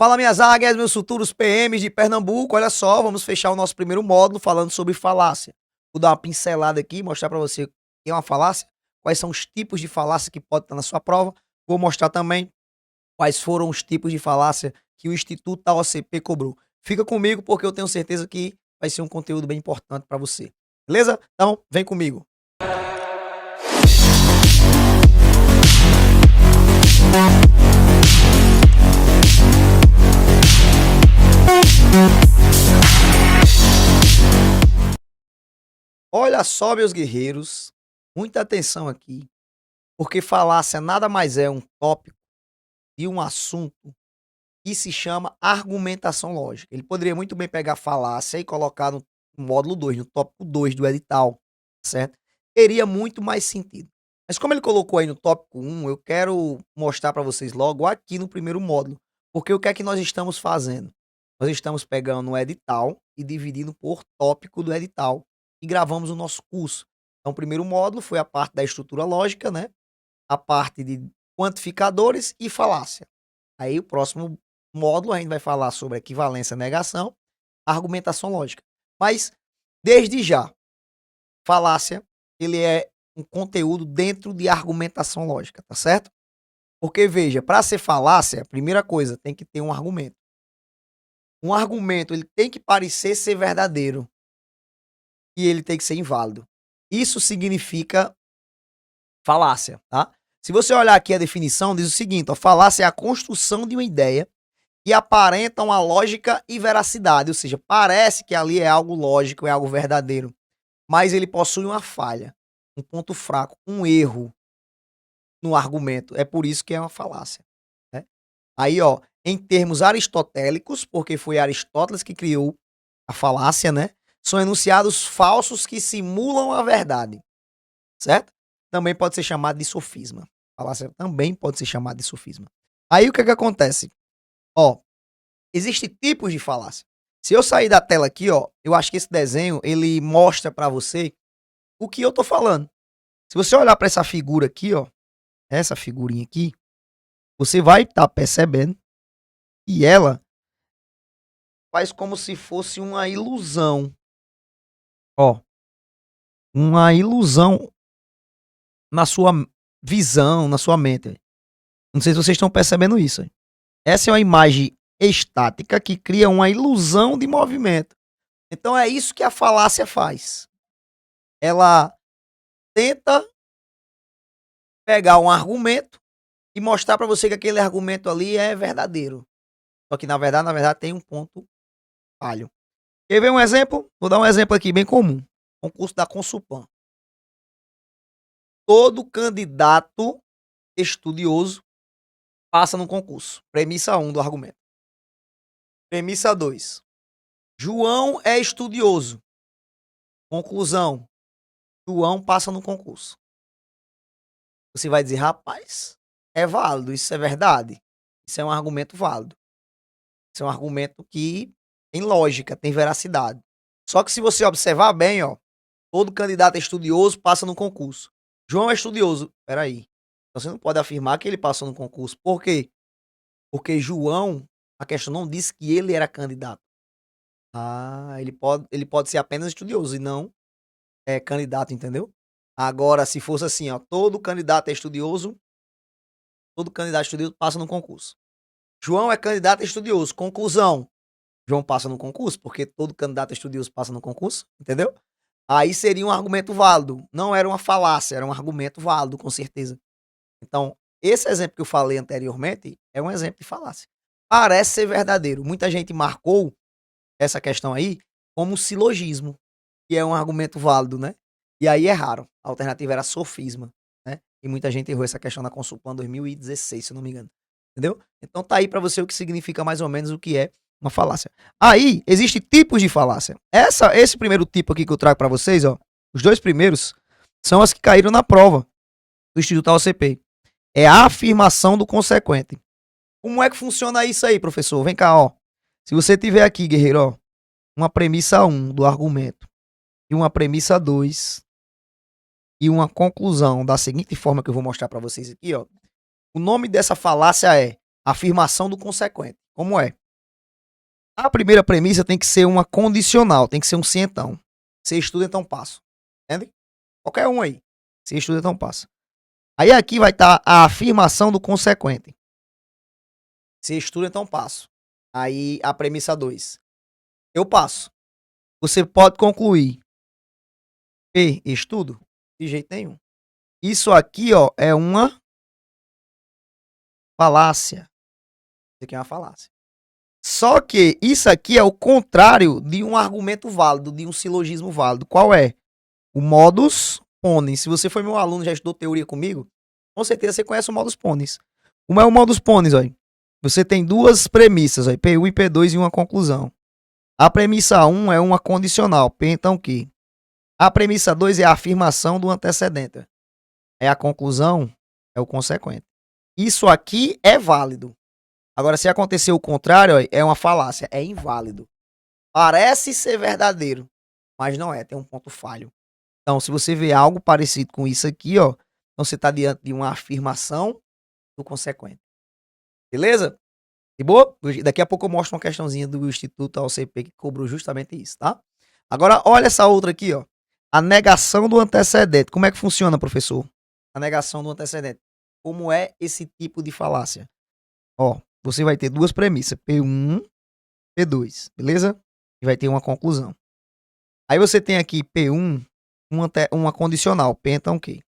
Fala minhas águias, meus futuros PMs de Pernambuco, olha só, vamos fechar o nosso primeiro módulo falando sobre falácia. Vou dar uma pincelada aqui, mostrar para você o que é uma falácia, quais são os tipos de falácia que pode estar na sua prova. Vou mostrar também quais foram os tipos de falácia que o Instituto da OCP cobrou. Fica comigo porque eu tenho certeza que vai ser um conteúdo bem importante para você. Beleza? Então, vem comigo. Olha só, meus guerreiros, muita atenção aqui, porque falácia nada mais é um tópico e um assunto que se chama argumentação lógica. Ele poderia muito bem pegar falácia e colocar no módulo 2, no tópico 2 do edital, certo? Teria muito mais sentido. Mas como ele colocou aí no tópico 1, eu quero mostrar para vocês logo aqui no primeiro módulo, porque o que é que nós estamos fazendo? Nós estamos pegando o edital e dividindo por tópico do edital e gravamos o nosso curso. Então, o primeiro módulo foi a parte da estrutura lógica, né? A parte de quantificadores e falácia. Aí, o próximo módulo, a gente vai falar sobre equivalência, negação, argumentação lógica. Mas, desde já, falácia, ele é um conteúdo dentro de argumentação lógica, tá certo? Porque, veja, para ser falácia, a primeira coisa, tem que ter um argumento. Um argumento, ele tem que parecer ser verdadeiro. E ele tem que ser inválido. Isso significa falácia, tá? Se você olhar aqui a definição, diz o seguinte, ó, falácia é a construção de uma ideia que aparenta uma lógica e veracidade, ou seja, parece que ali é algo lógico, é algo verdadeiro, mas ele possui uma falha, um ponto fraco, um erro no argumento. É por isso que é uma falácia, né? Aí, ó, em termos aristotélicos, porque foi Aristóteles que criou a falácia, né? São enunciados falsos que simulam a verdade, certo? Também pode ser chamado de sofisma. Falácia também pode ser chamado de sofisma. Aí o que é que acontece? Ó, existem tipos de falácia. Se eu sair da tela aqui, ó, eu acho que esse desenho, ele mostra pra você o que eu tô falando. Se você olhar pra essa figura aqui, ó, essa figurinha aqui, você vai estar percebendo que ela faz como se fosse uma ilusão. Ó, uma ilusão na sua visão, na sua mente. Não sei se vocês estão percebendo isso. Essa é uma imagem estática que cria uma ilusão de movimento. Então é isso que a falácia faz. Ela tenta pegar um argumento e mostrar para você que aquele argumento ali é verdadeiro. Só que na verdade tem um ponto falho. Quer ver um exemplo? Vou dar um exemplo aqui bem comum. Concurso da Consulpan. Todo candidato estudioso passa no concurso. Premissa 1 do argumento. Premissa 2. João é estudioso. Conclusão. João passa no concurso. Você vai dizer, rapaz, é válido, isso é verdade. Isso é um argumento válido. Isso é um argumento que tem lógica, tem veracidade. Só que se você observar bem, ó, todo candidato estudioso passa no concurso. João é estudioso. Peraí. Você não pode afirmar que ele passou no concurso. Por quê? Porque João, a questão não disse que ele era candidato. Ah, ele pode ser apenas estudioso e não é candidato, entendeu? Agora, se fosse assim, ó, todo candidato estudioso passa no concurso. João é candidato estudioso. Conclusão. João passa no concurso, porque todo candidato estudioso passa no concurso, entendeu? Aí seria um argumento válido. Não era uma falácia, era um argumento válido, com certeza. Então, esse exemplo que eu falei anteriormente é um exemplo de falácia. Parece ser verdadeiro. Muita gente marcou essa questão aí como silogismo, que é um argumento válido, né? E aí erraram. A alternativa era sofisma, né? E muita gente errou essa questão na Consulpan 2016, se eu não me engano. Entendeu? Então tá aí pra você o que significa mais ou menos o que é uma falácia. Aí, existem tipos de falácia. Esse primeiro tipo aqui que eu trago pra vocês, ó, os dois primeiros, são as que caíram na prova do Instituto da OCP. É a afirmação do consequente. Como é que funciona isso aí, professor? Vem cá, ó. Se você tiver aqui, guerreiro, ó, uma premissa 1 do argumento e uma premissa 2 e uma conclusão da seguinte forma que eu vou mostrar pra vocês aqui, ó. O nome dessa falácia é afirmação do consequente. Como é? A primeira premissa tem que ser uma condicional, tem que ser um se então. Se estuda, então passa. Entende? Qualquer um aí. Se estuda, então passa. Aí aqui vai estar a afirmação do consequente. Se estuda, então passo. Aí a premissa 2. Eu passo. Você pode concluir. E estudo? De jeito nenhum. Isso aqui, ó, é uma falácia. Isso aqui é uma falácia. Só que isso aqui é o contrário de um argumento válido, de um silogismo válido. Qual é? O modus ponens. Se você foi meu aluno, já estudou teoria comigo, com certeza você conhece o modus ponens. Como é o modus ponens, olha? Você tem duas premissas, olha, P1 e P2 e uma conclusão. A premissa 1 é uma condicional, P então que? A premissa 2 é a afirmação do antecedente. É a conclusão, é o consequente. Isso aqui é válido. Agora, se acontecer o contrário, olha, é uma falácia, é inválido. Parece ser verdadeiro, mas não é, tem um ponto falho. Então, se você vê algo parecido com isso aqui, ó, então você está diante de uma afirmação do consequente. Beleza? De boa? Daqui a pouco eu mostro uma questãozinha do Instituto AOCP que cobrou justamente isso, tá? Agora, olha essa outra aqui, ó. A negação do antecedente. Como é que funciona, professor? A negação do antecedente. Como é esse tipo de falácia? Ó, você vai ter duas premissas, P1, P2, beleza? E vai ter uma conclusão. Aí você tem aqui P1, uma condicional, P então o quê?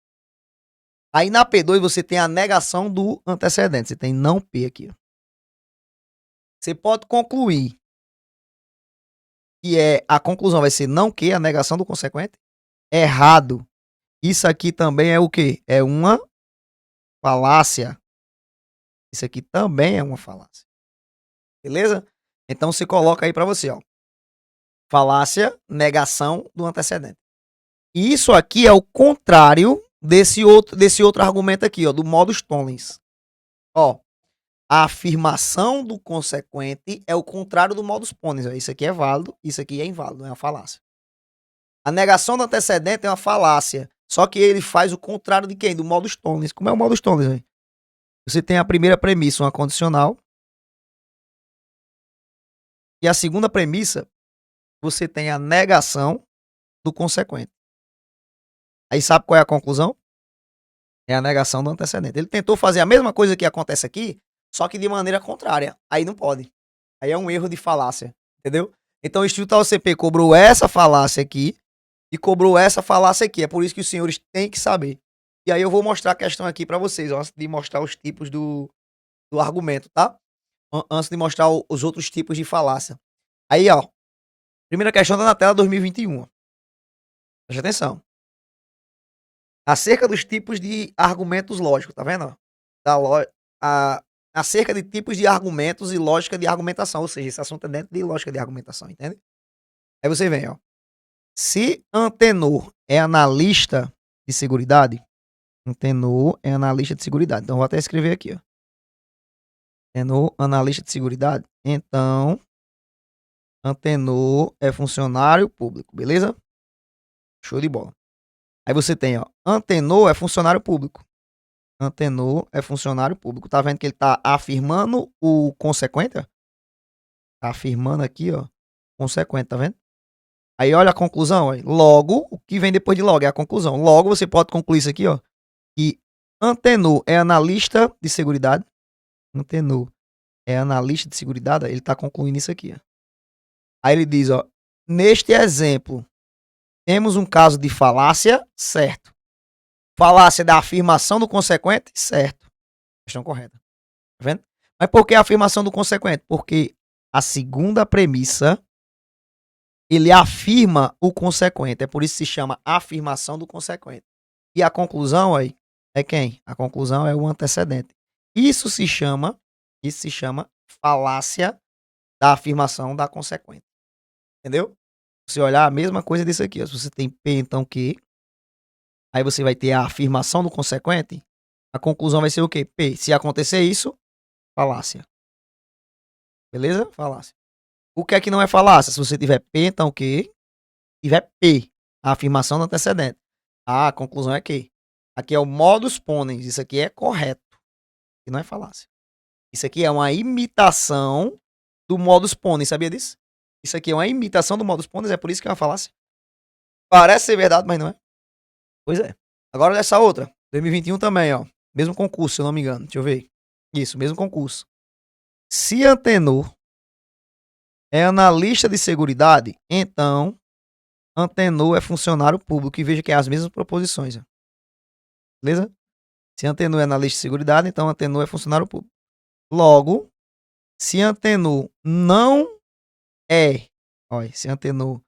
Aí na P2 você tem a negação do antecedente, você tem não P aqui, ó. Você pode concluir que a conclusão vai ser não que, a negação do consequente. Errado. Isso aqui também é o quê? É uma falácia. Isso aqui também é uma falácia. Beleza? Então você coloca aí pra você, ó. Falácia, negação do antecedente. E isso aqui é o contrário desse outro argumento aqui, ó, do modus tollens. Ó, a afirmação do consequente é o contrário do modus ponens. Ó. Isso aqui é válido, isso aqui é inválido, é uma falácia. A negação do antecedente é uma falácia, só que ele faz o contrário de quem? Do modus tollens. Como é o modus tollens, véio? Você tem a primeira premissa, uma condicional, e a segunda premissa, você tem a negação do consequente. Aí sabe qual é a conclusão? É a negação do antecedente. Ele tentou fazer a mesma coisa que acontece aqui, só que de maneira contrária. Aí não pode. Aí é um erro de falácia, entendeu? Então o Instituto AOCP cobrou essa falácia aqui e cobrou essa falácia aqui. É por isso que os senhores têm que saber. E aí eu vou mostrar a questão aqui para vocês, ó, antes de mostrar os tipos do argumento, tá? Antes de mostrar os outros tipos de falácia. Aí, ó, primeira questão tá na tela 2021. Preste atenção. Acerca dos tipos de argumentos lógicos, tá vendo? Acerca de tipos de argumentos e lógica de argumentação. Ou seja, esse assunto é dentro de lógica de argumentação, entende? Aí você vem, ó. Se Antenor é analista de seguridade, Antenor é analista de seguridade. Então, vou até escrever aqui, ó. Antenor, analista de seguridade. Então, Antenor é funcionário público, beleza? Show de bola. Aí você tem, ó. Antenor é funcionário público. Antenor é funcionário público. Tá vendo que ele tá afirmando o consequente? Ó? Tá afirmando aqui, ó. Consequente, tá vendo? Aí olha a conclusão, ó. Logo, o que vem depois de logo é a conclusão. Logo, você pode concluir isso aqui, ó. Que Antenor é analista de seguridade. Antenor é analista de seguridade. Ele tá concluindo isso aqui, ó. Aí ele diz, ó. Neste exemplo, temos um caso de falácia, certo. Falácia da afirmação do consequente, certo. Questão correta. Tá vendo? Mas por que a afirmação do consequente? Porque a segunda premissa, ele afirma o consequente. É por isso que se chama afirmação do consequente. E a conclusão aí é quem? A conclusão é o antecedente. Isso se chama falácia da afirmação da consequente. Entendeu? Se olhar a mesma coisa disso aqui. Ó. Se você tem P, então Q. Aí você vai ter a afirmação do consequente. A conclusão vai ser o quê? P. Se acontecer isso, falácia. Beleza? Falácia. O que é que não é falácia? Se você tiver P, então o quê? Tiver P. A afirmação do antecedente. A conclusão é que aqui é o modus ponens. Isso aqui é correto. E não é falácia. Isso aqui é uma imitação do modus ponens, sabia disso? Isso aqui é uma imitação do modus ponens, é por isso que é uma falácia. Parece ser verdade, mas não é. Pois é. Agora dessa outra, 2021 também, ó. Mesmo concurso, se eu não me engano. Deixa eu ver. Isso, mesmo concurso. Se Antenor é analista de seguridade, então Antenor é funcionário público. E veja que é as mesmas proposições, ó. Beleza? Se Antenor é analista de seguridade, então Antenor é funcionário público. Logo, se Antenor não é, olha, se Antenor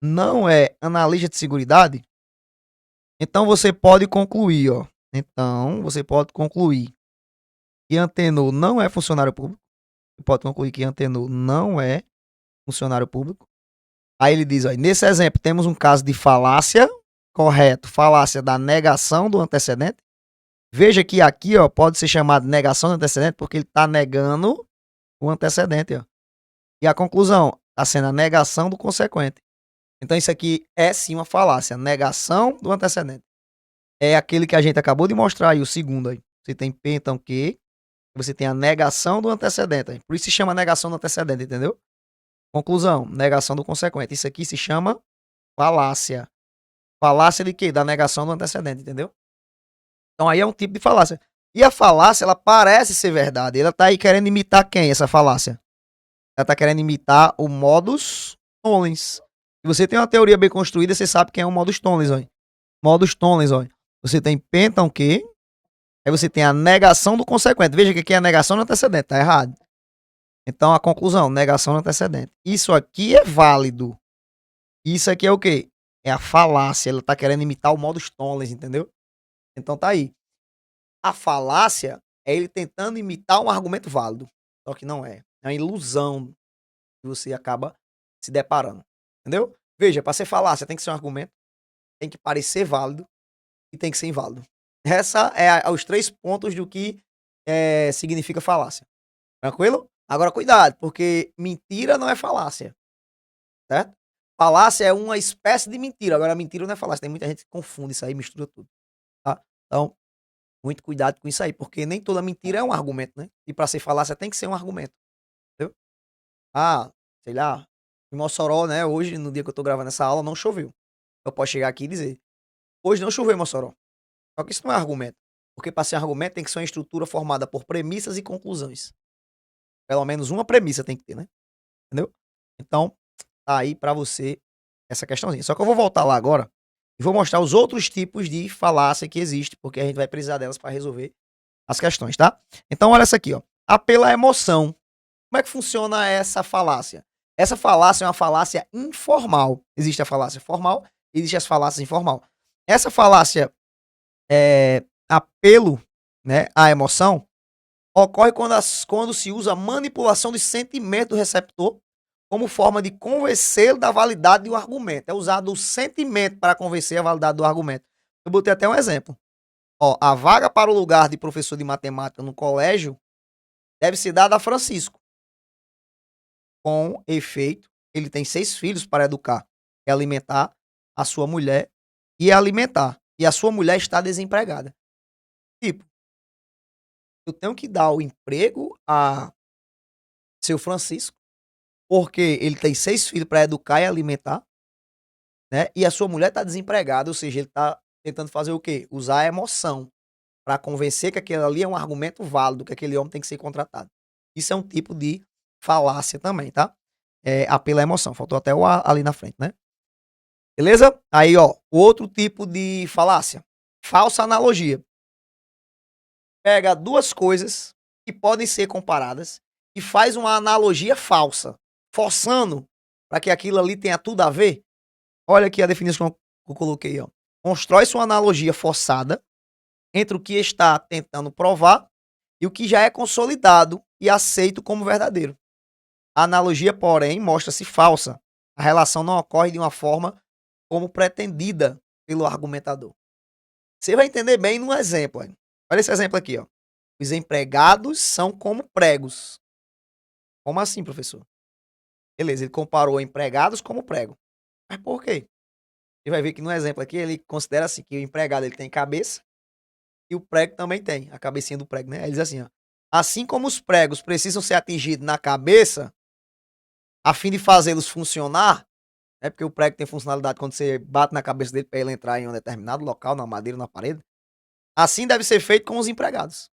não é analista de seguridade, então você pode concluir, ó. Então, você pode concluir que Antenor não é funcionário público. Você pode concluir que Antenor não é funcionário público. Aí ele diz, ó, nesse exemplo temos um caso de falácia, correto, falácia da negação do antecedente. Veja que aqui, ó, pode ser chamado de negação do antecedente porque ele está negando o antecedente, ó. E a conclusão está sendo a negação do consequente. Então isso aqui é sim uma falácia, negação do antecedente. É aquele que a gente acabou de mostrar aí, o segundo aí. Você tem P, então Q, você tem a negação do antecedente. Aí. Por isso se chama negação do antecedente, entendeu? Conclusão, negação do consequente. Isso aqui se chama falácia. Falácia de quê? Da negação do antecedente, entendeu? Então aí é um tipo de falácia. E a falácia, ela parece ser verdade. Ela tá aí querendo imitar quem, essa falácia? Ela tá querendo imitar o modus tollens. Se você tem uma teoria bem construída, você sabe quem é o modus tollens, ó. Modus tollens, ó. Você tem P, então Q. Aí você tem a negação do consequente. Veja que aqui é a negação do antecedente, tá errado. Então a conclusão, negação do antecedente. Isso aqui é válido. Isso aqui é o quê? É a falácia. Ela tá querendo imitar o modus tollens, entendeu? Então tá aí. A falácia é ele tentando imitar um argumento válido. Só que não é. É uma ilusão que você acaba se deparando. Entendeu? Veja, para ser falácia tem que ser um argumento, tem que parecer válido e tem que ser inválido. Essa é os 3 pontos do que significa falácia. Tranquilo? Agora cuidado, porque mentira não é falácia. Certo? Falácia é uma espécie de mentira. Agora mentira não é falácia. Tem muita gente que confunde isso aí, mistura tudo. Tá? Então, muito cuidado com isso aí, porque nem toda mentira é um argumento, né? E para ser falácia tem que ser um argumento. Entendeu? Ah, sei lá, em Mossoró, né? Hoje, no dia que eu tô gravando essa aula, não choveu. Eu posso chegar aqui e dizer: hoje não choveu em Mossoró. Só que isso não é argumento. Porque para ser argumento tem que ser uma estrutura formada por premissas e conclusões. Pelo menos uma premissa tem que ter, né? Entendeu? Então, tá aí para você essa questãozinha. Só que eu vou voltar lá agora e vou mostrar os outros tipos de falácia que existe, porque a gente vai precisar delas para resolver as questões, tá? Então, olha essa aqui, ó. Apelo à emoção. Como é que funciona essa falácia? Essa falácia é uma falácia informal. Existe a falácia formal, existe as falácias informal. Essa falácia apelo, né, à emoção ocorre quando se usa a manipulação de sentimento do receptor como forma de convencê-lo da validade de um argumento. É usado o sentimento para convencer a validade do argumento. Eu botei até um exemplo. Ó, a vaga para o lugar de professor de matemática no colégio deve ser dada a Francisco. Com efeito, ele tem 6 filhos para educar e alimentar a sua mulher e alimentar. E a sua mulher está desempregada. Tipo, eu tenho que dar o emprego a seu Francisco, porque ele tem 6 filhos para educar e alimentar, né? E a sua mulher está desempregada, ou seja, ele está tentando fazer o quê? Usar a emoção para convencer que aquele ali é um argumento válido, que aquele homem tem que ser contratado. Isso é um tipo de falácia também, tá? Apelo à emoção. Faltou até o A ali na frente, né? Beleza? Aí, ó, outro tipo de falácia. Falsa analogia. Pega duas coisas que podem ser comparadas e faz uma analogia falsa, forçando para que aquilo ali tenha tudo a ver. Olha aqui a definição que eu coloquei, ó. Constrói-se uma analogia forçada entre o que está tentando provar e o que já é consolidado e aceito como verdadeiro. A analogia, porém, mostra-se falsa. A relação não ocorre de uma forma como pretendida pelo argumentador. Você vai entender bem num exemplo. Hein? Olha esse exemplo aqui. Ó. Os empregados são como pregos. Como assim, professor? Beleza, ele comparou empregados como prego. Mas por quê? Você vai ver que no exemplo aqui ele considera assim que o empregado ele tem cabeça e o prego também tem, a cabecinha do prego, né? Ele diz assim, ó, Assim como os pregos precisam ser atingidos na cabeça, a fim de fazê-los funcionar, é porque o prego tem funcionalidade quando você bate na cabeça dele para ele entrar em um determinado local, na madeira, na parede. Assim deve ser feito com os empregados.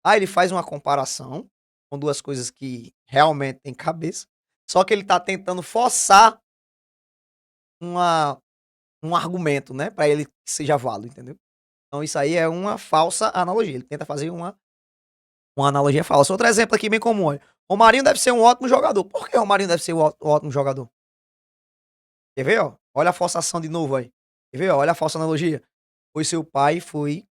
Aí ele faz uma comparação com duas coisas que realmente têm cabeça, só que ele está tentando forçar uma, um argumento, né, para ele que seja válido, entendeu? Então isso aí é uma falsa analogia. Ele tenta fazer uma analogia falsa. Outro exemplo aqui bem comum. Olha. Romarinho deve ser um ótimo jogador. Por que Romarinho deve ser um ótimo jogador? Quer ver, ó? Olha a forçação de novo aí. Quer ver, ó? Olha a falsa analogia. Pois seu pai foi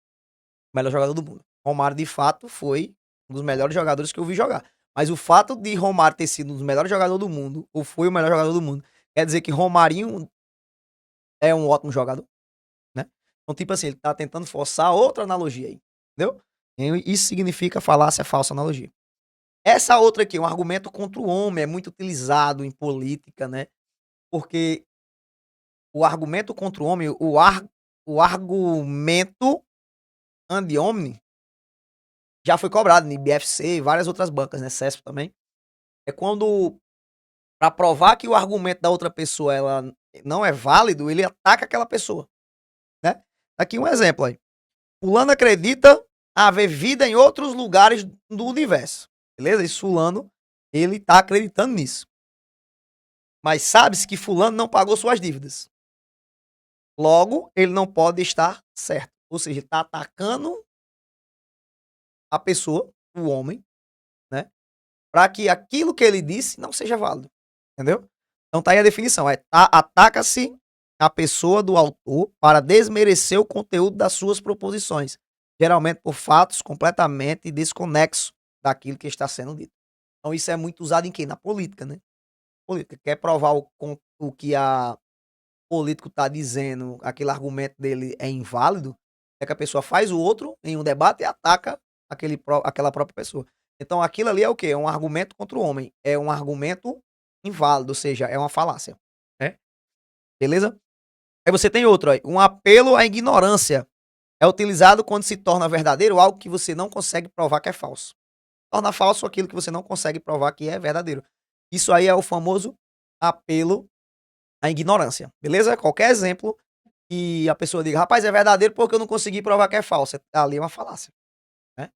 o melhor jogador do mundo. Romário, de fato, foi um dos melhores jogadores que eu vi jogar. Mas o fato de Romário ter sido um dos melhores jogadores do mundo, ou foi o melhor jogador do mundo, quer dizer que Romarinho é um ótimo jogador, né? Então, tipo assim, ele tá tentando forçar outra analogia aí, entendeu? E isso significa falácia, falsa analogia. Essa outra aqui, um argumento contra o homem, é muito utilizado em política, né? Porque o argumento contra o homem, o argumento andi hominem já foi cobrado no IBFC e várias outras bancas, né? CESP também. É quando, para provar que o argumento da outra pessoa ela não é válido, ele ataca aquela pessoa, né? Aqui um exemplo aí. Fulano acredita haver vida em outros lugares do universo, beleza? Esse fulano, ele tá acreditando nisso. Mas sabe-se que fulano não pagou suas dívidas. Logo, ele não pode estar certo. Ou seja, ele tá atacando a pessoa, o homem, né? Para que aquilo que ele disse não seja válido. Entendeu? Então tá aí a definição. Ataca-se a pessoa do autor para desmerecer o conteúdo das suas proposições, geralmente por fatos completamente desconexos daquilo que está sendo dito. Então isso é muito usado em quem? Na política, né? Política. Quer provar o que o político está dizendo, aquele argumento dele é inválido, é que a pessoa faz o outro em um debate e ataca aquela própria pessoa. Então aquilo ali é o quê? É um argumento contra o homem. É um argumento inválido, ou seja, é uma falácia. Né? Beleza? Aí você tem outro aí. Um apelo à ignorância. É utilizado quando se torna verdadeiro algo que você não consegue provar que é falso. Torna falso aquilo que você não consegue provar que é verdadeiro. Isso aí é o famoso apelo à ignorância. Beleza? Qualquer exemplo que a pessoa diga, rapaz, é verdadeiro porque eu não consegui provar que é falso. Ali é uma falácia. Né?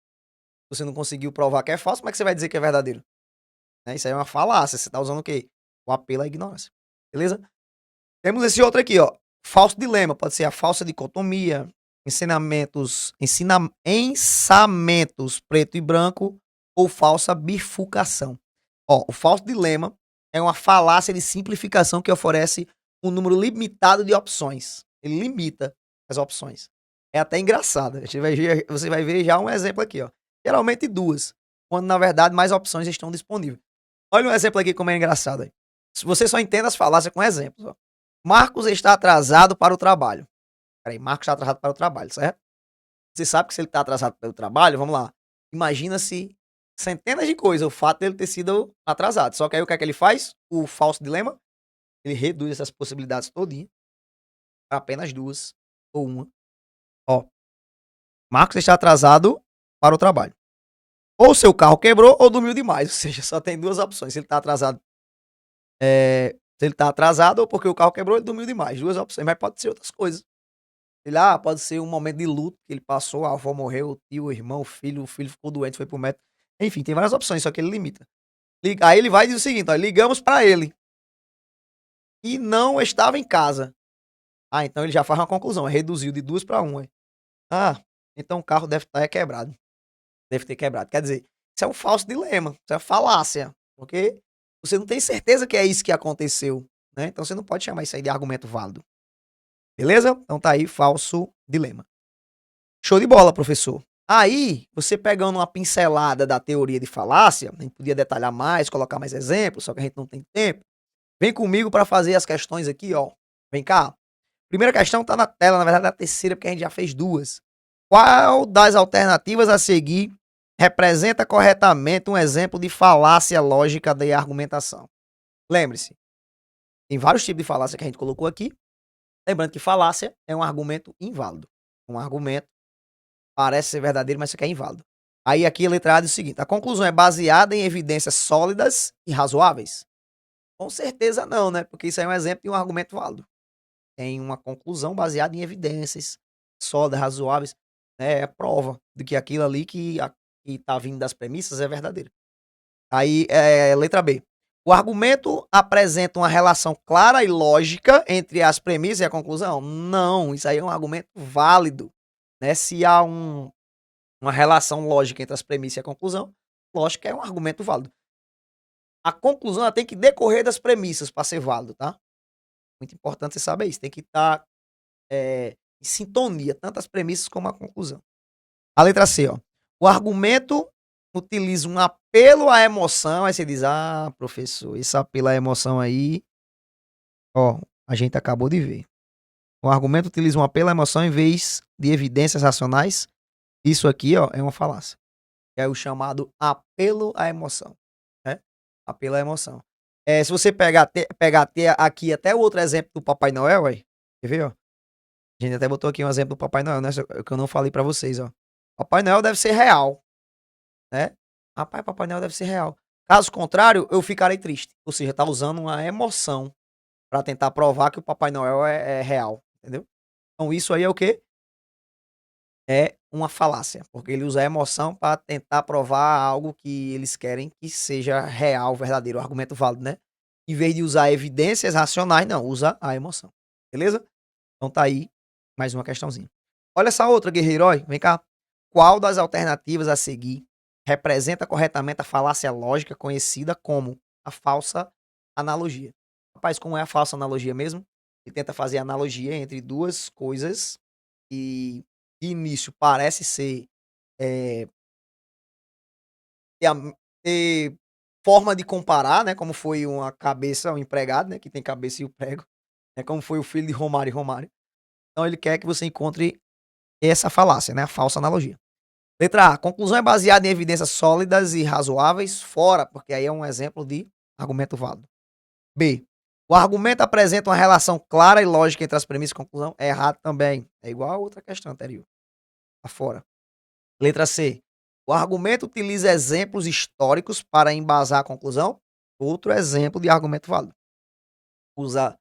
Você não conseguiu provar que é falso, como é que você vai dizer que é verdadeiro? Né? Isso aí é uma falácia. Você está usando o quê? O apelo à ignorância. Beleza? Temos esse outro aqui, ó. Falso dilema. Pode ser a falsa dicotomia, ensamentos preto e branco ou falsa bifurcação. Ó, o falso dilema é uma falácia de simplificação que oferece um número limitado de opções. Ele limita as opções. É até engraçado. Você vai ver já um exemplo aqui, ó. Geralmente duas, quando na verdade mais opções estão disponíveis. Olha um exemplo aqui como é engraçado aí. Você só entende as falácias com exemplos, ó. Marcos está atrasado para o trabalho. Peraí, Marcos está atrasado para o trabalho, certo? Você sabe que se ele está atrasado para o trabalho, vamos lá. Imagina se centenas de coisas, o fato dele ter sido atrasado. Só que aí o que é que ele faz? O falso dilema, ele reduz essas possibilidades todinha para apenas duas ou uma. Ó, Marcos está atrasado para o trabalho. Ou seu carro quebrou ou dormiu demais. Ou seja, só tem duas opções. Se ele está atrasado, se ele tá atrasado ou porque o carro quebrou, ele dormiu demais. Duas opções, mas pode ser outras coisas. Ele, pode ser um momento de luto que ele passou, a avó morreu, o tio, o irmão, o filho ficou doente, foi pro médico. Enfim, tem várias opções, só que ele limita. Aí ele vai e diz o seguinte, ó, ligamos para ele e não estava em casa. Então ele já faz uma conclusão, reduziu de duas para uma. Então o carro deve estar quebrado. Deve ter quebrado. Quer dizer, isso é um falso dilema, isso é uma falácia, porque você não tem certeza que é isso que aconteceu, né? Então você não pode chamar isso aí de argumento válido. Beleza? Então tá aí, falso dilema. Show de bola, professor. Aí, você pegando uma pincelada da teoria de falácia, a gente podia detalhar mais, colocar mais exemplos, só que a gente não tem tempo. Vem comigo para fazer as questões aqui, ó. Vem cá. Primeira questão tá na tela, na verdade é a terceira, porque a gente já fez duas. Qual das alternativas a seguir representa corretamente um exemplo de falácia lógica de argumentação? Lembre-se, tem vários tipos de falácia que a gente colocou aqui. Lembrando que falácia é um argumento inválido. Um argumento parece ser verdadeiro, mas isso aqui é inválido. Aí aqui a letra A diz o seguinte: a conclusão é baseada em evidências sólidas e razoáveis? Com certeza não, né? Porque isso aí é um exemplo de um argumento válido. Tem uma conclusão baseada em evidências sólidas, razoáveis, né? É prova de que aquilo ali que tá vindo das premissas é verdadeiro. Aí, letra B. O argumento apresenta uma relação clara e lógica entre as premissas e a conclusão? Não, isso aí é um argumento válido, né? Se há uma relação lógica entre as premissas e a conclusão, lógico que é um argumento válido. A conclusão ela tem que decorrer das premissas para ser válido, tá? Muito importante você saber isso. Tem que estar em sintonia, tanto as premissas como a conclusão. A letra C, ó. O argumento utiliza um apelo à emoção. Aí você diz, ah, professor, esse apelo à emoção aí, ó, a gente acabou de ver. O argumento utiliza um apelo à emoção em vez de evidências racionais. Isso aqui, ó, é uma falácia. É o chamado apelo à emoção, né? Apelo à emoção. Se você pegar aqui até o outro exemplo do Papai Noel, aí, quer ver, ó? A gente até botou aqui um exemplo do Papai Noel, né? Que eu não falei pra vocês, ó. Papai Noel deve ser real, né? Rapaz, Papai Noel deve ser real. Caso contrário, eu ficarei triste. Ou seja, tá usando uma emoção pra tentar provar que o Papai Noel é real, entendeu? Então isso aí é o quê? É uma falácia, porque ele usa a emoção para tentar provar algo que eles querem que seja real, verdadeiro, argumento válido, né? Em vez de usar evidências racionais, não, usa a emoção. Beleza? Então tá aí mais uma questãozinha. Olha essa outra, guerreiro, ó, vem cá. Qual das alternativas a seguir representa corretamente a falácia lógica conhecida como a falsa analogia? Rapaz, como é a falsa analogia mesmo? Ele tenta fazer analogia entre duas coisas e de início parece ser eh, ter, ter forma de comparar, né? Como foi uma cabeça, um empregado, né? Que tem cabeça e o prego, né? Como foi o filho de Romário e Romário. Então ele quer que você encontre essa falácia, né? A falsa analogia. Letra A. Conclusão é baseada em evidências sólidas e razoáveis, fora, porque aí é um exemplo de argumento válido. B. O argumento apresenta uma relação clara e lógica entre as premissas e conclusão. É errado também. É igual a outra questão anterior. Tá fora. Letra C. O argumento utiliza exemplos históricos para embasar a conclusão. Outro exemplo de argumento válido. Usa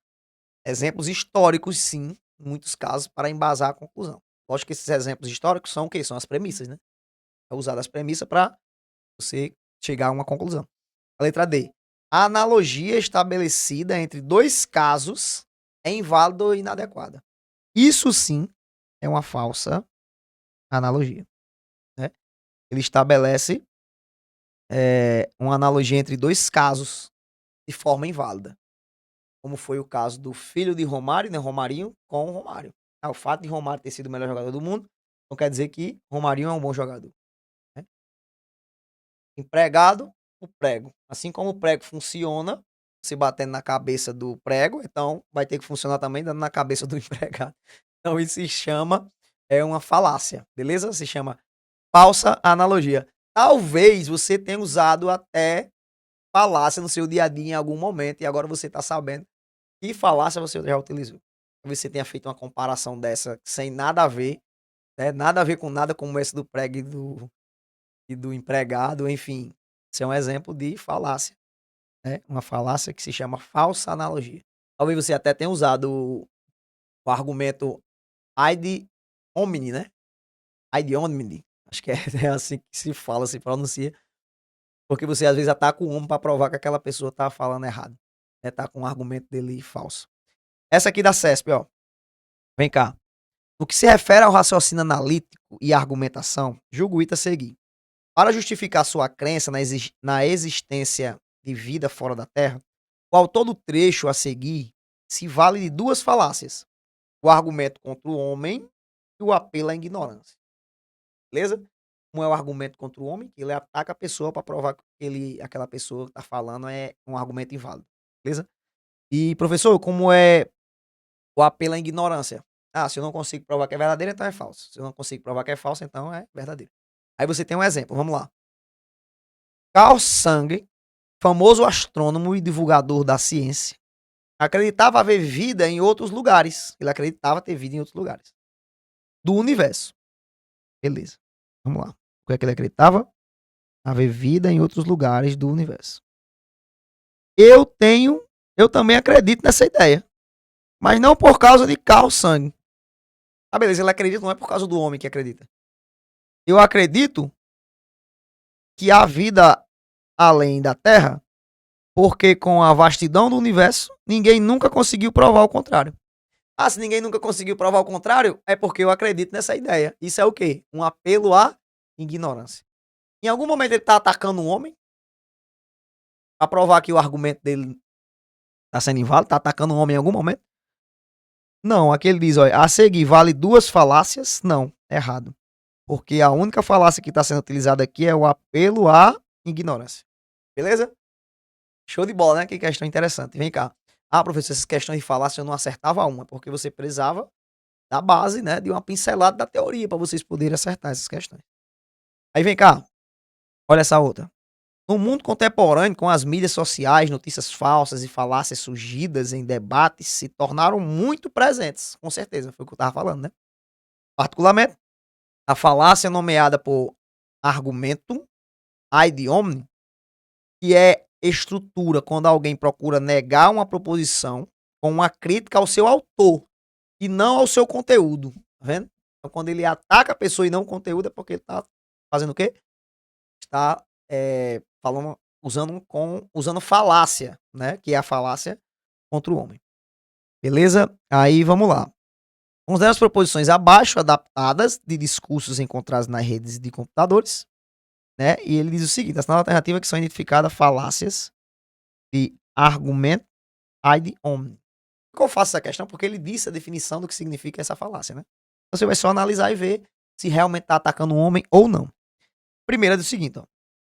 exemplos históricos, sim, em muitos casos, para embasar a conclusão. Lógico que esses exemplos históricos são o quê? São as premissas, né? É usar as premissas para você chegar a uma conclusão. A letra D. A analogia estabelecida entre dois casos é inválida ou inadequada. Isso sim é uma falsa analogia, né? Ele estabelece uma analogia entre dois casos de forma inválida, como foi o caso do filho de Romário, né, Romarinho, com Romário. O fato de Romário ter sido o melhor jogador do mundo não quer dizer que Romarinho é um bom jogador, né? Empregado, o prego. Assim como o prego funciona, se batendo na cabeça do prego, então vai ter que funcionar também dando na cabeça do empregado. Então isso se chama uma falácia, beleza? Se chama falsa analogia. Talvez você tenha usado até falácia no seu dia a dia em algum momento e agora você está sabendo que falácia você já utilizou. Talvez você tenha feito uma comparação dessa sem nada a ver, né? Nada a ver com nada, como esse do prego e do empregado, enfim. Isso é um exemplo de falácia, né? Uma falácia que se chama falsa analogia. Talvez você até tenha usado o argumento ad hominem, né? Ad hominem. Acho que é assim que se fala, se pronuncia. Porque você às vezes ataca o homem para provar que aquela pessoa tá falando errado, né? Tá com um argumento dele falso. Essa aqui da CESP, ó. Vem cá. No que se refere ao raciocínio analítico e argumentação, julgo a seguir. Para justificar sua crença na existência de vida fora da Terra, o autor do trecho a seguir se vale de duas falácias: o argumento contra o homem e o apelo à ignorância. Beleza? Um é o argumento contra o homem, que ele ataca a pessoa para provar que aquela pessoa que está falando é um argumento inválido. Beleza? E, professor, como é o apelo à ignorância? Ah, se eu não consigo provar que é verdadeiro, então é falso. Se eu não consigo provar que é falso, então é verdadeiro. Aí você tem um exemplo, vamos lá. Carl Sagan, famoso astrônomo e divulgador da ciência, acreditava haver vida em outros lugares. Ele acreditava ter vida em outros lugares do universo. Beleza. Vamos lá. O que é que ele acreditava? Haver vida em outros lugares do universo. Eu também acredito nessa ideia. Mas não por causa de Carl Sagan. Ah, beleza, ele acredita, não é por causa do homem que acredita. Eu acredito que há vida além da Terra, porque com a vastidão do universo, ninguém nunca conseguiu provar o contrário. Ah, se ninguém nunca conseguiu provar o contrário, é porque eu acredito nessa ideia. Isso é o quê? Um apelo à ignorância. Em algum momento ele está atacando um homem, para provar que o argumento dele está sendo inválido, está atacando um homem em algum momento? Não, aqui ele diz, olha, a seguir vale duas falácias? Não, errado. Porque a única falácia que está sendo utilizada aqui é o apelo à ignorância. Beleza? Show de bola, né? Que questão interessante. Vem cá. Ah, professor, essas questões de falácia eu não acertava uma, porque você precisava da base, né? De uma pincelada da teoria para vocês poderem acertar essas questões. Aí vem cá. Olha essa outra. No mundo contemporâneo, com as mídias sociais, notícias falsas e falácias surgidas em debates se tornaram muito presentes. Com certeza, foi o que eu estava falando, né? Particularmente, a falácia nomeada por argumentum ad hominem, que é estrutura quando alguém procura negar uma proposição com uma crítica ao seu autor e não ao seu conteúdo. Tá vendo? Então, quando ele ataca a pessoa e não o conteúdo, é porque ele está fazendo o quê? Está falando, usando falácia, né? Que é a falácia contra o homem. Beleza? Aí vamos lá. Considera as proposições abaixo adaptadas de discursos encontrados nas redes de computadores, né? E ele diz o seguinte: as alternativas que são identificadas falácias de argumento ad hominem. Por que eu faço essa questão? Porque ele disse a definição do que significa essa falácia, né? Você vai só analisar e ver se realmente está atacando um homem ou não. Primeiro é do seguinte, ó.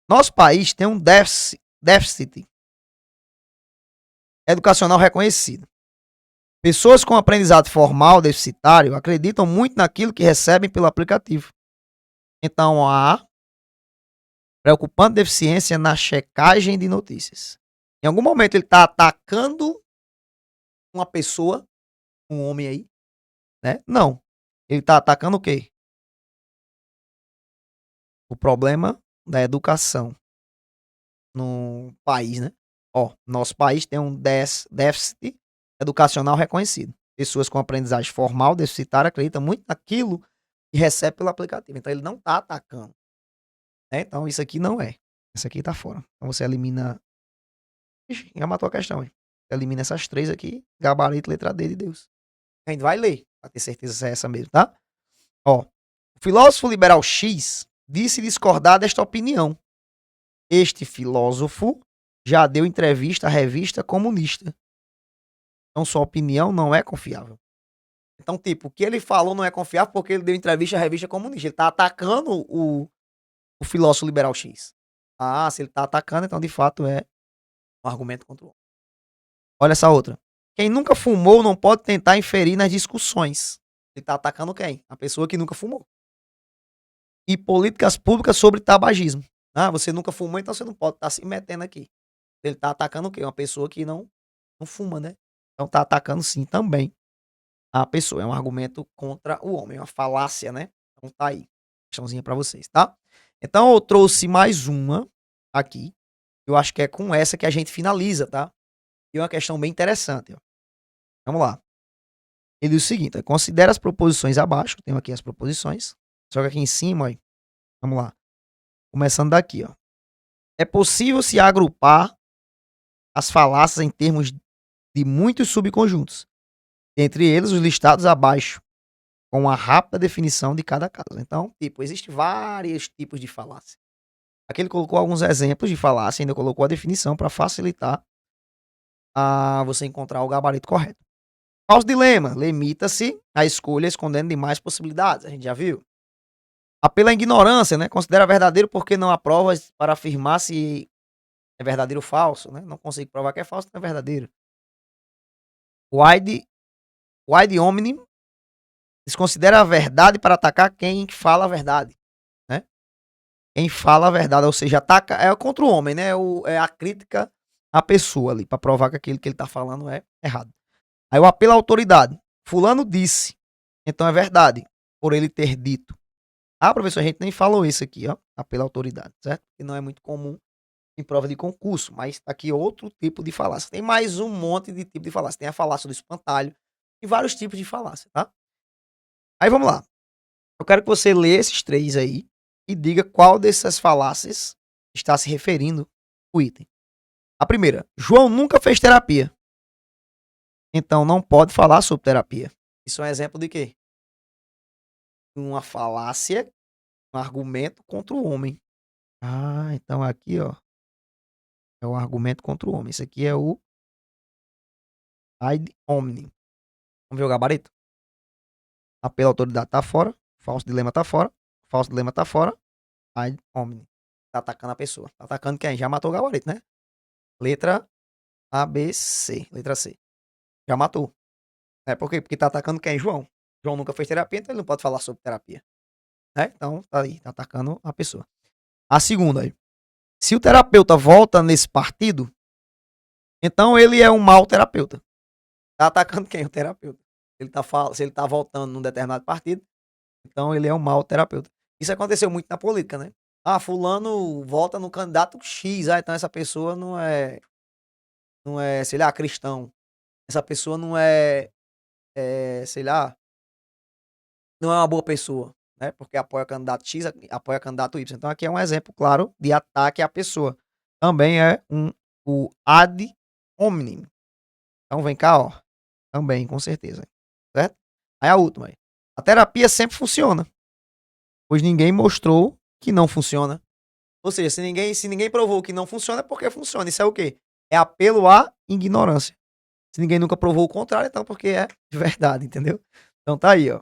Nosso país tem um déficit educacional reconhecido. Pessoas com aprendizado formal deficitário acreditam muito naquilo que recebem pelo aplicativo. Então há preocupante deficiência na checagem de notícias. Em algum momento ele está atacando uma pessoa, um homem aí, né? Não. Ele está atacando o quê? O problema da educação no país, né? Ó, nosso país tem um déficit educacional reconhecido. Pessoas com aprendizagem formal deficitária acreditam muito naquilo que recebe pelo aplicativo. Então ele não está atacando. Né? Então isso aqui não é. Isso aqui está fora. Então você elimina. Ixi, já matou a questão, hein? Elimina essas três aqui. Gabarito, letra D de Deus. A gente vai ler, pra ter certeza se é essa mesmo, tá? Ó, o filósofo liberal X disse discordar desta opinião. Este filósofo já deu entrevista à revista comunista. Então sua opinião não é confiável. Então, tipo, o que ele falou não é confiável porque ele deu entrevista à revista comunista. Ele tá atacando o filósofo liberal X. Ah, se ele tá atacando, então de fato é um argumento contra o outro. Olha essa outra. Quem nunca fumou não pode tentar inferir nas discussões. Ele tá atacando quem? A pessoa que nunca fumou. E políticas públicas sobre tabagismo. Ah, você nunca fumou, então você não pode estar se metendo aqui. Ele tá atacando o quê? Uma pessoa que não fuma, né? Então tá atacando sim também a pessoa. É um argumento contra o homem, uma falácia, né? Então tá aí. Questãozinha pra vocês, tá? Então eu trouxe mais uma aqui. Eu acho que é com essa que a gente finaliza, tá? E é uma questão bem interessante, ó. Vamos lá. Ele diz o seguinte: considera as proposições abaixo. Tenho aqui as proposições. Só que aqui em cima, ó. Vamos lá. Começando daqui, ó. É possível se agrupar as falácias em termos de muitos subconjuntos, entre eles os listados abaixo, com uma rápida definição de cada caso. Então, tipo, existem vários tipos de falácia. Aqui ele colocou alguns exemplos de falácia, ainda colocou a definição para facilitar a você encontrar o gabarito correto. Falso dilema, limita-se a escolha escondendo demais possibilidades, a gente já viu. Apelo à ignorância, né? Considera verdadeiro porque não há provas para afirmar se é verdadeiro ou falso, né? Não consigo provar que é falso, não é verdadeiro. Wide hominem desconsidera a verdade para atacar quem fala a verdade, né? Quem fala a verdade, ou seja, ataca é contra o homem, né? É a crítica à pessoa ali, para provar que aquilo que ele tá falando é errado. Aí o apelo à autoridade. Fulano disse, então é verdade, por ele ter dito. Ah, professor, a gente nem falou isso aqui, ó, tá pela autoridade, certo? Que não é muito comum em prova de concurso, mas tá aqui outro tipo de falácia. Tem mais um monte de tipo de falácia. Tem a falácia do espantalho e vários tipos de falácia, tá? Aí vamos lá. Eu quero que você lê esses três aí e diga qual dessas falácias está se referindo o item. A primeira, João nunca fez terapia, então não pode falar sobre terapia. Isso é um exemplo de quê? Uma falácia, um argumento contra o homem. Ah, então aqui, ó, é o argumento contra o homem. Isso aqui é o ad hominem. Vamos ver o gabarito? Apelo à autoridade tá fora, falso dilema tá fora, falso dilema tá fora, ad hominem. Tá atacando a pessoa. Tá atacando quem? Já matou o gabarito, né? Letra A, B, C. Letra C. Já matou. É por quê? Porque tá atacando quem? João. João nunca fez terapia, então ele não pode falar sobre terapia. Né? Então, tá aí, tá atacando a pessoa. A segunda aí. Se o terapeuta volta nesse partido, então ele é um mau terapeuta. Tá atacando quem? O terapeuta. Se ele tá voltando num determinado partido, então ele é um mau terapeuta. Isso aconteceu muito na política, né? Ah, fulano volta no candidato X, então essa pessoa não é, sei lá, cristão. Essa pessoa sei lá, não é uma boa pessoa, né? Porque apoia candidato X, apoia candidato Y. Então aqui é um exemplo claro de ataque à pessoa. Também é o ad hominem. Então vem cá, ó. Também, com certeza. Certo? Aí a última aí. A terapia sempre funciona, pois ninguém mostrou que não funciona. Ou seja, se ninguém provou que não funciona, é porque funciona. Isso é o quê? É apelo à ignorância. Se ninguém nunca provou o contrário, então porque é de verdade, entendeu? Então tá aí, ó.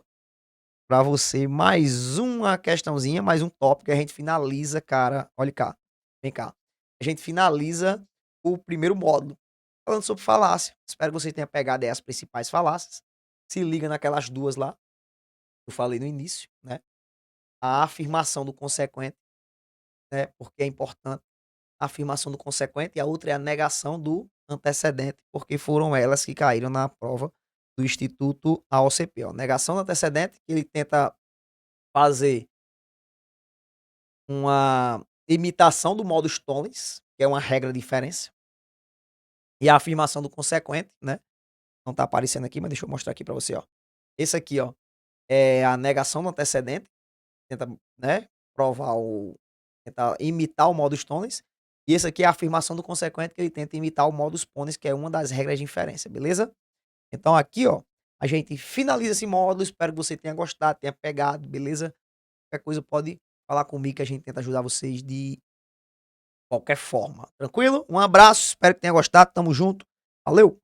Pra você, mais uma questãozinha, mais um tópico, e a gente finaliza, cara. Olha cá, vem cá. A gente finaliza o primeiro módulo, falando sobre falácia. Espero que você tenha pegado aí as principais falácias. Se liga naquelas duas lá, que eu falei no início, né? A afirmação do consequente, né? Porque é importante. A afirmação do consequente, e a outra é a negação do antecedente, porque foram elas que caíram na prova do Instituto AOCP. Ó. Negação do antecedente, que ele tenta fazer uma imitação do modus tollens, que é uma regra de inferência, e a afirmação do consequente, né? Não tá aparecendo aqui, mas deixa eu mostrar aqui para você, ó. Esse aqui, ó, é a negação do antecedente, tenta, né, provar tenta imitar o modus tollens, e esse aqui é a afirmação do consequente, que ele tenta imitar o modus ponens, que é uma das regras de inferência, beleza? Então aqui, ó, a gente finaliza esse módulo, espero que você tenha gostado, tenha pegado, beleza? Qualquer coisa pode falar comigo que a gente tenta ajudar vocês de qualquer forma. Tranquilo? Um abraço, espero que tenha gostado. Tamo junto. Valeu!